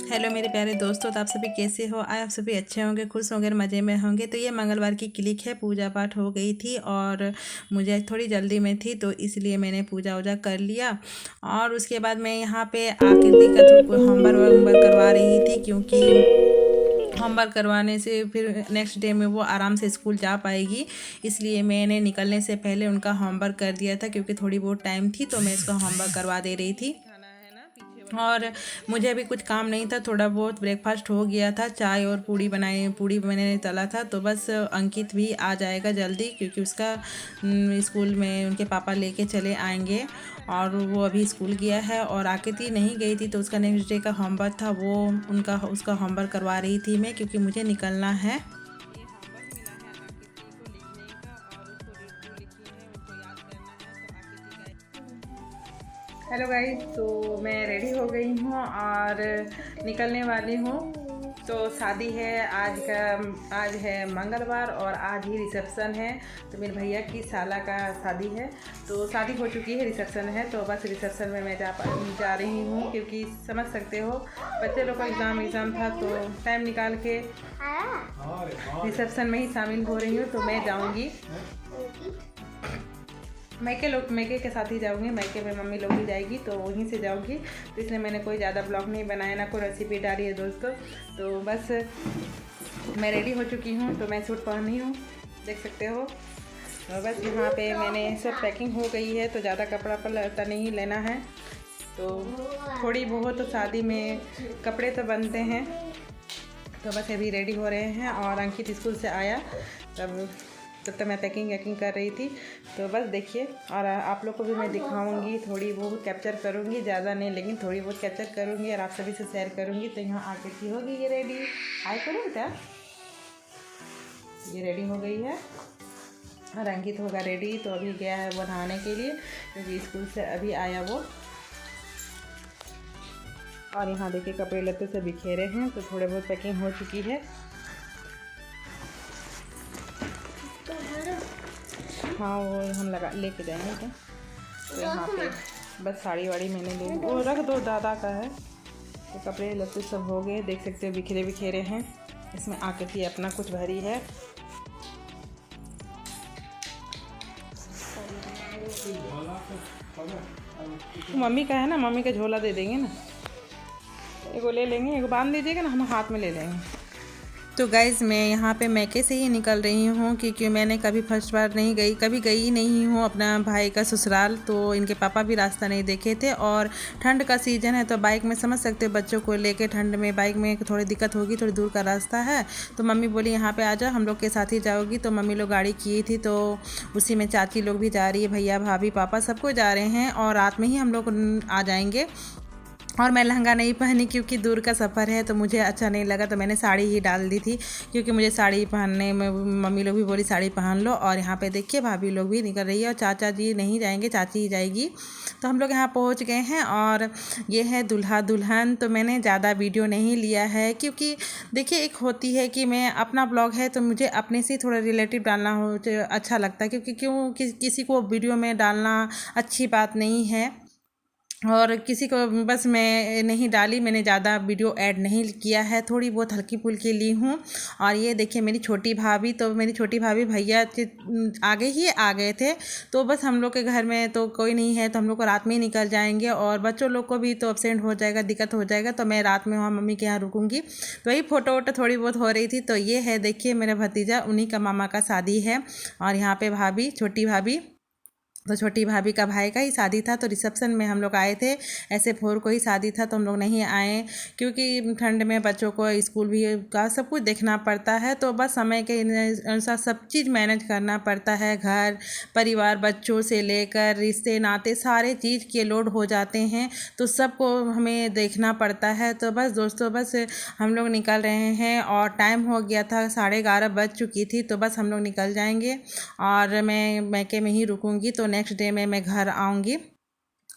Hello मेरे प्यारे दोस्तों, तो आप सभी कैसे हो? आए आप सभी अच्छे होंगे, खुश होंगे, मज़े में होंगे। तो ये मंगलवार की क्लिक है। पूजा पाठ हो गई थी और मुझे थोड़ी जल्दी में थी, तो इसलिए मैंने पूजा वूजा कर लिया। और उसके बाद मैं यहाँ पे आकृति का होमवर्क वोमवर्क करवा रही थी, क्योंकि होमवर्क करवाने से फिर नेक्स्ट डे में वो आराम से स्कूल जा पाएगी। इसलिए मैंने निकलने से पहले उनका होमवर्क कर दिया था, क्योंकि थोड़ी बहुत टाइम थी तो मैं इसका होमवर्क करवा दे रही थी। और मुझे अभी कुछ काम नहीं था, थोड़ा बहुत ब्रेकफास्ट हो गया था, चाय और पूड़ी बनाई, पूड़ी मैंने तला था। तो बस अंकित भी आ जाएगा जल्दी, क्योंकि उसका स्कूल में उनके पापा लेके चले आएंगे। और वो अभी स्कूल गया है, और आकृति नहीं गई थी, तो उसका नेक्स्ट डे का होमवर्क था, वो उसका होमवर्क करवा रही थी मैं, क्योंकि मुझे निकलना है। हेलो गाइस, तो मैं रेडी हो गई हूँ और निकलने वाली हूँ। तो शादी है आज है मंगलवार, और आज ही रिसेप्शन है। तो मेरे भैया की साला का शादी है, तो शादी हो चुकी है, रिसेप्शन है। तो बस रिसेप्शन में मैं जा रही हूँ, क्योंकि समझ सकते हो बच्चे लोग का एग्ज़ाम था, तो टाइम निकाल के रिसेप्शन में ही शामिल हो रही हूँ। तो मैं जाऊँगी मैके के साथ ही जाऊँगी। मैके में मम्मी लोग भी जाएगी, तो वहीं से जाऊँगी। तो इसलिए मैंने कोई ज़्यादा ब्लॉग नहीं बनाया, ना कोई रेसिपी डाली है दोस्तों। तो बस मैं रेडी हो चुकी हूँ, तो मैं सूट पहनी हूँ, देख सकते हो। तो बस यहाँ पे मैंने सब पैकिंग हो गई है, तो ज़्यादा कपड़ा पर नहीं लेना है। तो थोड़ी बहुत तो शादी में कपड़े तो बनते हैं। तो बस अभी रेडी हो रहे हैं, और अंकित स्कूल से आया तब तक मैं पैकिंग वैकिंग कर रही थी। तो बस देखिए, और आप लोग को भी मैं दिखाऊंगी, थोड़ी बहुत कैप्चर करूंगी, ज़्यादा नहीं लेकिन थोड़ी बहुत कैप्चर करूंगी और आप सभी से शेयर करूंगी। तो यहाँ आकृति होगी ये रेडी, हाय करो बेटा, ये रेडी हो गई है। और अंकित होगा रेडी, तो अभी गया है वो नहाने के लिए, क्योंकि स्कूल से अभी आया वो। और यहाँ देखिए कपड़े लत्ते से बिखेरे हैं, तो थोड़े बहुत पैकिंग हो चुकी है। हाँ, वो हम लेके जाएंगे क्या। तो यहाँ पे बस साड़ी वाड़ी मैंने ले वो रख दो, दादा का है। तो कपड़े लत्ते सब हो गए, देख सकते हो बिखरे बिखेरे हैं। इसमें आकृति अपना कुछ भरी है। मम्मी का है ना, मम्मी का झोला दे देंगे ना, एगो ले लेंगे, एगो बांध लीजिएगा ना, हम हाथ में ले लेंगे। तो गाइज़, मैं यहाँ पे मैके से ही निकल रही हूँ, क्योंकि मैंने कभी फर्स्ट बार कभी गई नहीं हूँ अपना भाई का ससुराल। तो इनके पापा भी रास्ता नहीं देखे थे, और ठंड का सीज़न है, तो बाइक में समझ सकते हो बच्चों को लेके ठंड में बाइक में थोड़ी दिक्कत होगी, थोड़ी दूर का रास्ता है। तो मम्मी बोली यहाँ पे आ जाओ, हम लोग के साथ ही जाओगी। तो मम्मी लोग गाड़ी की थी, तो उसी में चाची लोग भी जा रही है, भैया भाभी पापा सबको जा रहे हैं, और रात में ही हम लोग आ जाएंगे। और मैं लहंगा नहीं पहनी, क्योंकि दूर का सफ़र है, तो मुझे अच्छा नहीं लगा, तो मैंने साड़ी ही डाल दी थी, क्योंकि मुझे साड़ी पहनने में मम्मी लोग भी बोली साड़ी पहन लो। और यहाँ पे देखिए भाभी लोग भी निकल रही है, और चाचा जी नहीं जाएंगे, चाची ही जाएगी। तो हम लोग यहाँ पहुँच गए हैं, और ये है दूल्हा दुल्हन। तो मैंने ज़्यादा वीडियो नहीं लिया है, क्योंकि देखिए एक होती है कि मैं अपना ब्लॉग है, तो मुझे अपने से थोड़ा रिलेटिव डालना हो तो अच्छा लगता है, क्योंकि किसी को वीडियो में डालना अच्छी बात नहीं है। और किसी को बस मैं नहीं डाली, मैंने ज़्यादा वीडियो ऐड नहीं किया है, थोड़ी बहुत हल्की फुल्की ली हूँ। और ये देखिए मेरी छोटी भाभी, तो मेरी छोटी भाभी भैया आगे ही आ गए थे। तो बस हम लोग के घर में तो कोई नहीं है, तो हम लोग को रात में ही निकल जाएंगे, और बच्चों लोग को भी तो अब्सेंट हो जाएगा, दिक्कत हो जाएगा। तो मैं रात में वहाँ मम्मी के यहाँ रुकूंगी। तो वही फ़ोटो वोटो थोड़ी बहुत हो रही थी। तो ये है देखिए मेरा भतीजा, उन्हीं का मामा का शादी है। और यहाँ पे भाभी, छोटी भाभी, तो छोटी भाभी का भाई का ही शादी था, तो रिसेप्शन में हम लोग आए थे। ऐसे 4 को ही शादी था, तो हम लोग नहीं आए, क्योंकि ठंड में बच्चों को स्कूल भी का सब कुछ देखना पड़ता है। तो बस समय के अनुसार सब चीज़ मैनेज करना पड़ता है, घर परिवार बच्चों से लेकर रिश्ते नाते सारे चीज़ के लोड हो जाते हैं, तो सबको हमें देखना पड़ता है। तो बस दोस्तों, बस हम लोग निकल रहे हैं, और टाइम हो गया था, 11:30 बज चुकी थी। तो बस हम लोग निकल जाएंगे, और मैं मैके में ही रुकूंगी। तो नेक्स्ट डे में मैं घर आऊँगी।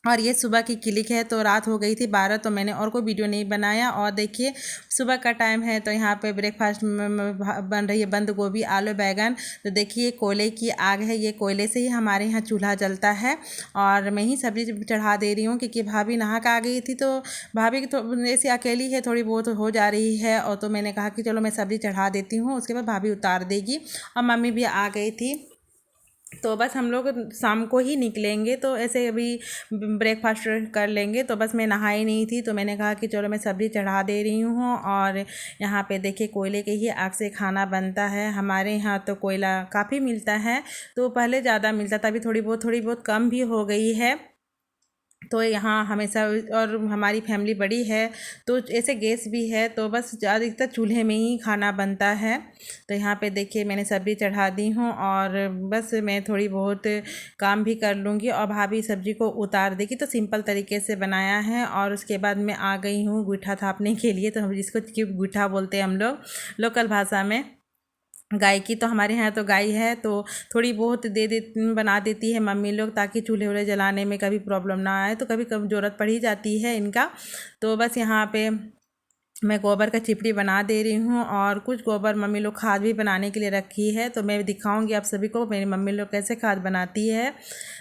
और ये सुबह की क्लिक है। तो रात हो गई थी 12, तो मैंने और कोई वीडियो नहीं बनाया। और देखिए सुबह का टाइम है, तो यहाँ पे ब्रेकफास्ट में बन रही है बंद गोभी आलू बैंगन। तो देखिए कोयले की आग है, ये कोयले से ही हमारे यहाँ चूल्हा जलता है। और मैं ही सब्जी चढ़ा दे रही हूँ क्योंकि भाभी नहा के आ गई थी, तो भाभी तो ऐसी अकेली है, थोड़ी बहुत हो जा रही है। और तो मैंने कहा कि चलो मैं सब्जी चढ़ा देती हूँ, उसके बाद भाभी उतार देगी। और मम्मी भी आ गई थी, तो बस हम लोग शाम को ही निकलेंगे। तो ऐसे अभी ब्रेकफास्ट कर लेंगे। तो बस मैं नहाई नहीं थी, तो मैंने कहा कि चलो मैं सब्ज़ी चढ़ा दे रही हूँ। और यहाँ पे देखिए कोयले के ही आग से खाना बनता है। हमारे यहाँ तो कोयला काफ़ी मिलता है, तो पहले ज़्यादा मिलता था, अभी थोड़ी बहुत कम भी हो गई है। तो यहाँ हमेशा, और हमारी फैमिली बड़ी है तो ऐसे गैस भी है, तो बस ज़्यादातर चूल्हे में ही खाना बनता है। तो यहाँ पे देखिए मैंने सब्ज़ी चढ़ा दी हूँ, और बस मैं थोड़ी बहुत काम भी कर लूँगी और भाभी सब्ज़ी को उतार देगी। तो सिंपल तरीके से बनाया है। और उसके बाद मैं आ गई हूँ गूठा थापने के लिए। तो हम जिसको गूठा बोलते हैं हम लोग लोकल भाषा में। गाय की, तो हमारे यहाँ तो गाय है, तो थोड़ी बहुत बना देती है मम्मी लोग, ताकि चूल्हे वूल्हे जलाने में कभी प्रॉब्लम ना आए। तो कभी कभी ज़रूरत पड़ ही जाती है इनका। तो बस यहाँ पे मैं गोबर का चिपड़ी बना दे रही हूँ, और कुछ गोबर मम्मी लोग खाद भी बनाने के लिए रखी है। तो मैं दिखाऊंगी आप सभी को मेरी मम्मी लोग कैसे खाद बनाती है।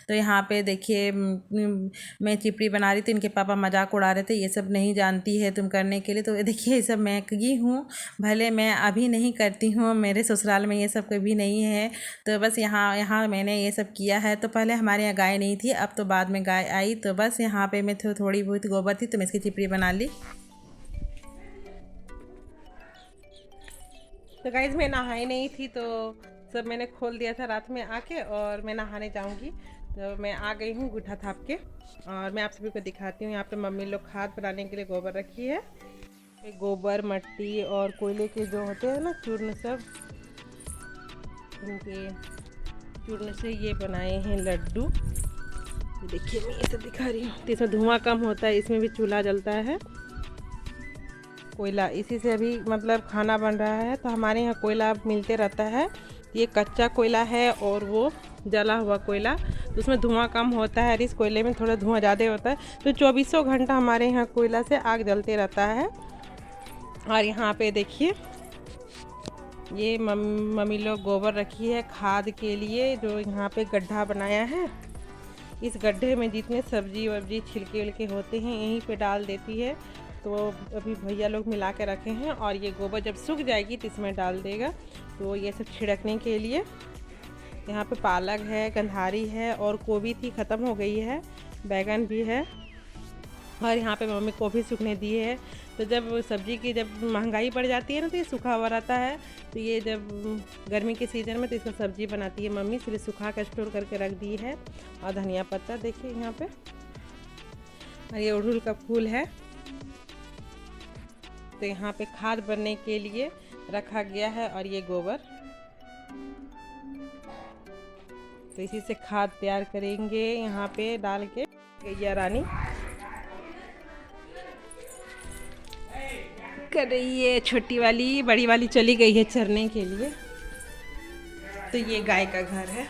तो यहाँ पे देखिए मैं चिपड़ी बना रही थी, इनके पापा मजाक उड़ा रहे थे, ये सब नहीं जानती है तुम करने के लिए। तो देखिए ये सब मैं की हूँ, भले मैं अभी नहीं करती हूँ, मेरे ससुराल में ये सब कभी नहीं है। तो बस यहाँ मैंने ये सब किया है। तो पहले हमारे यहाँ गाय नहीं थी, अब तो बाद में गाय आई। तो बस यहाँ पर मैं थोड़ी बहुत गोबर थी, तो मैं इसकी चिपड़ी बना ली। तो गाइज़ मैं नहाई नहीं थी, तो सब मैंने खोल दिया था रात में आके, और मैं नहाने जाऊंगी। तो मैं आ गई हूँ गूठा थाप के, और मैं आप सभी को दिखाती हूँ। यहाँ पे मम्मी लोग खाद बनाने के लिए गोबर रखी है। गोबर मिट्टी और कोयले के जो होते हैं ना चूर्ण, सब इनके चूर्ण से ये बनाए हैं लड्डू। देखिए मैं ये सब दिखा रही हूँ। तो इसमें धुआं कम होता है, इसमें भी चूल्हा जलता है। कोयला इसी से अभी मतलब खाना बन रहा है। तो हमारे यहाँ कोयला मिलते रहता है। ये कच्चा कोयला है और वो जला हुआ कोयला, तो उसमें धुआं कम होता है, और इस कोयले में थोड़ा धुआं ज़्यादा होता है। तो 2400 घंटा हमारे यहाँ कोयला से आग जलते रहता है। और यहाँ पे देखिए ये मम्मी लोग गोबर रखी है खाद के लिए, जो यहाँ पे गड्ढा बनाया है। इस गड्ढे में जितने सब्जी वब्जी छिलके विलके होते हैं यहीं पे डाल देती है। तो अभी भैया लोग मिला के रखे हैं, और ये गोबर जब सूख जाएगी तो इसमें डाल देगा। तो ये सब छिड़कने के लिए। यहाँ पे पालक है, गंधारी है, और गोभी थी ख़त्म हो गई है, बैगन भी है, और यहाँ पे मम्मी गोभी सूखने दी है। तो जब सब्ज़ी की जब महंगाई बढ़ जाती है ना, तो ये सूखा हुआ रहता है। तो ये जब गर्मी के सीज़न में तो इसका सब्ज़ी बनाती है मम्मी, इसलिए सूखा कर स्टोर करके रख दी है। और धनिया पत्ता देखिए यहाँ पे, और ये अड़हुल का फूल है। तो यहाँ पे खाद बनने के लिए रखा गया है, और ये गोबर, तो इसी से खाद तैयार करेंगे यहाँ पे डाल के। गैया रानी कर रही है, छोटी वाली, बड़ी वाली चली गई है चरने के लिए। तो ये गाय का घर है।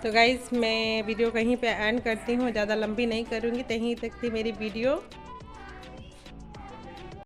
तो गाइज़ मैं वीडियो कहीं पे एंड करती हूँ, ज़्यादा लंबी नहीं करूँगी। तहीं तक थी मेरी वीडियो।